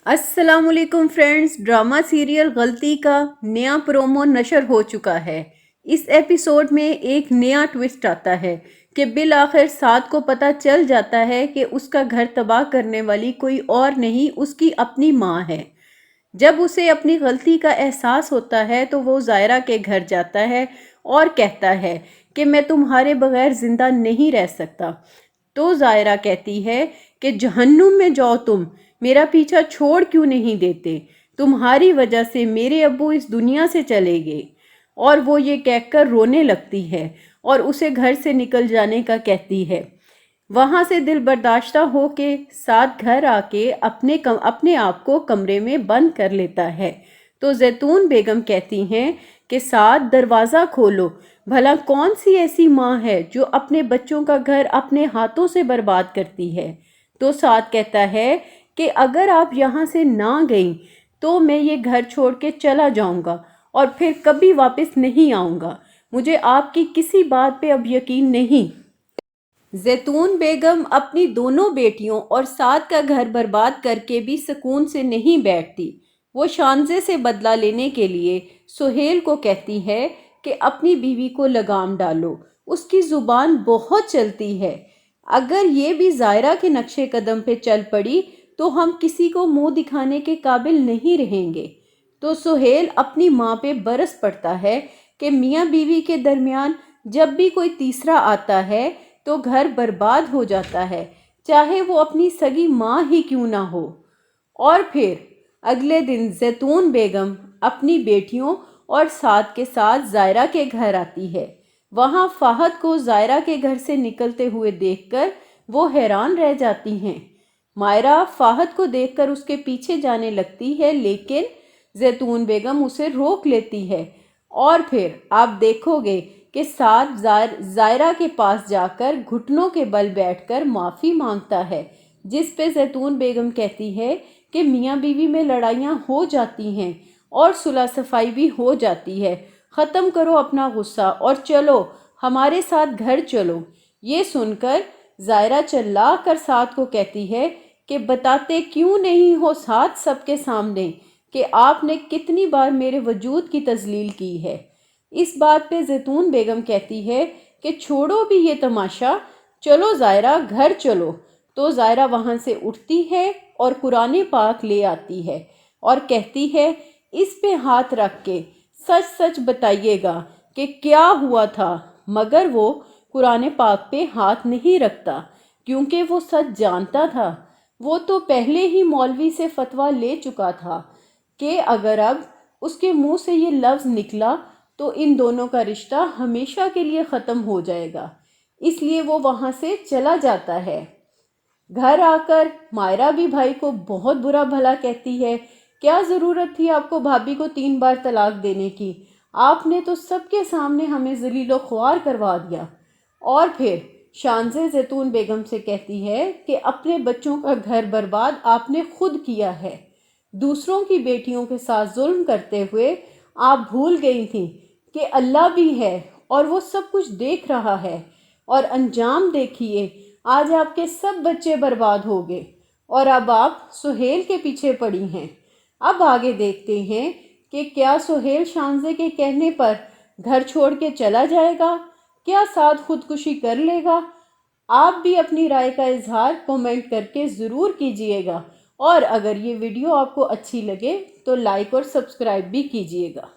अस्सलाम वालेकुम friends. Drama serial गलती का नया प्रोमो नशर हो चुका है। इस एपिसोड में एक नया ट्विस्ट आता है कि बिल आखिर साद को पता चल जाता है कि उसका घर तबाह करने वाली कोई और नहीं, उसकी अपनी माँ है। जब उसे अपनी गलती का एहसास होता है तो वो ज़ायरा के घर जाता है और कहता है कि मैं तुम्हारे बगैर ज़िंदा नहीं रह सकता। तो ज़ायरा कहती है कि जहन्नुम में जाओ, तुम मेरा पीछा छोड़ क्यों नहीं देते? तुम्हारी वजह से मेरे अब्बू इस दुनिया से चले गए। और वो ये कहकर रोने लगती है और उसे घर से निकल जाने का कहती है। वहाँ से दिल बर्दाश्ता हो के साथ घर आके अपने आप को कमरे में बंद कर लेता है। तो जैतून बेगम कहती हैं कि साथ दरवाज़ा खोलो, भला कौन सी ऐसी माँ है जो अपने बच्चों का घर अपने हाथों से बर्बाद करती है। तो साथ कहता है कि अगर आप यहाँ से ना गई तो मैं ये घर छोड़ के चला जाऊँगा और फिर कभी वापस नहीं आऊँगा। मुझे आपकी किसी बात पे अब यकीन नहीं। जैतून बेगम अपनी दोनों बेटियों और साद का घर बर्बाद करके भी सुकून से नहीं बैठती। वो शानजे से बदला लेने के लिए सुहेल को कहती है कि अपनी बीवी को लगाम डालो, उसकी ज़ुबान बहुत चलती है। अगर ये भी ज़ायरा के नक्शे कदम पे चल पड़ी तो हम किसी को मुंह दिखाने के काबिल नहीं रहेंगे। तो सुहेल अपनी माँ पे बरस पड़ता है कि मियाँ बीवी के दरमियान जब भी कोई तीसरा आता है तो घर बर्बाद हो जाता है, चाहे वो अपनी सगी माँ ही क्यों ना हो। और फिर अगले दिन जैतून बेगम अपनी बेटियों और साद के साथ ज़ायरा के घर आती है। वहाँ फ़ाहद को ज़ायरा के घर से निकलते हुए देखकर वो हैरान रह जाती हैं। मायरा फ़ाहद को देखकर उसके पीछे जाने लगती है, लेकिन जैतून बेगम उसे रोक लेती है। और फिर आप देखोगे कि साद ज़ायरा के पास जाकर घुटनों के बल बैठकर माफ़ी मांगता है, जिस पे जैतून बेगम कहती है कि मियाँ बीवी में लड़ाइयाँ हो जाती हैं और सुलह सफाई भी हो जाती है। ख़त्म करो अपना गुस्सा और चलो हमारे साथ घर चलो। ये सुनकर ज़ायरा चिल्ला कर साद को कहती है कि बताते क्यों नहीं हो साथ सबके सामने कि आपने कितनी बार मेरे वजूद की तजलील की है। इस बात पे जैतून बेगम कहती है कि छोड़ो भी ये तमाशा, चलो ज़ायरा घर चलो। तो ज़ायरा वहाँ से उठती है और कुरान पाक ले आती है और कहती है इस पे हाथ रख के सच सच बताइएगा कि क्या हुआ था। मगर वो कुरान पाक पे हाथ नहीं रखता क्योंकि वो सच जानता था। वो तो पहले ही मौलवी से फतवा ले चुका था कि अगर अब उसके मुंह से ये लफ्ज़ निकला तो इन दोनों का रिश्ता हमेशा के लिए ख़त्म हो जाएगा। इसलिए वो वहाँ से चला जाता है। घर आकर मायरा भी भाई को बहुत बुरा भला कहती है, क्या ज़रूरत थी आपको भाभी को 3 बार तलाक देने की? आपने तो सबके सामने हमें ज़लीलो ख्वार करवा दिया। और फिर शानजे जैतून बेगम से कहती है कि अपने बच्चों का घर बर्बाद आपने खुद किया है। दूसरों की बेटियों के साथ जुल्म करते हुए आप भूल गई थी कि अल्लाह भी है और वो सब कुछ देख रहा है। और अंजाम देखिए, आज आपके सब बच्चे बर्बाद हो गए और अब आप सुहेल के पीछे पड़ी हैं। अब आगे देखते हैं कि क्या सुहेल शानजे के कहने पर घर छोड़ के चला जाएगा, क्या साथ खुदकुशी कर लेगा। आप भी अपनी राय का इजहार कमेंट करके ज़रूर कीजिएगा और अगर ये वीडियो आपको अच्छी लगे तो लाइक और सब्सक्राइब भी कीजिएगा।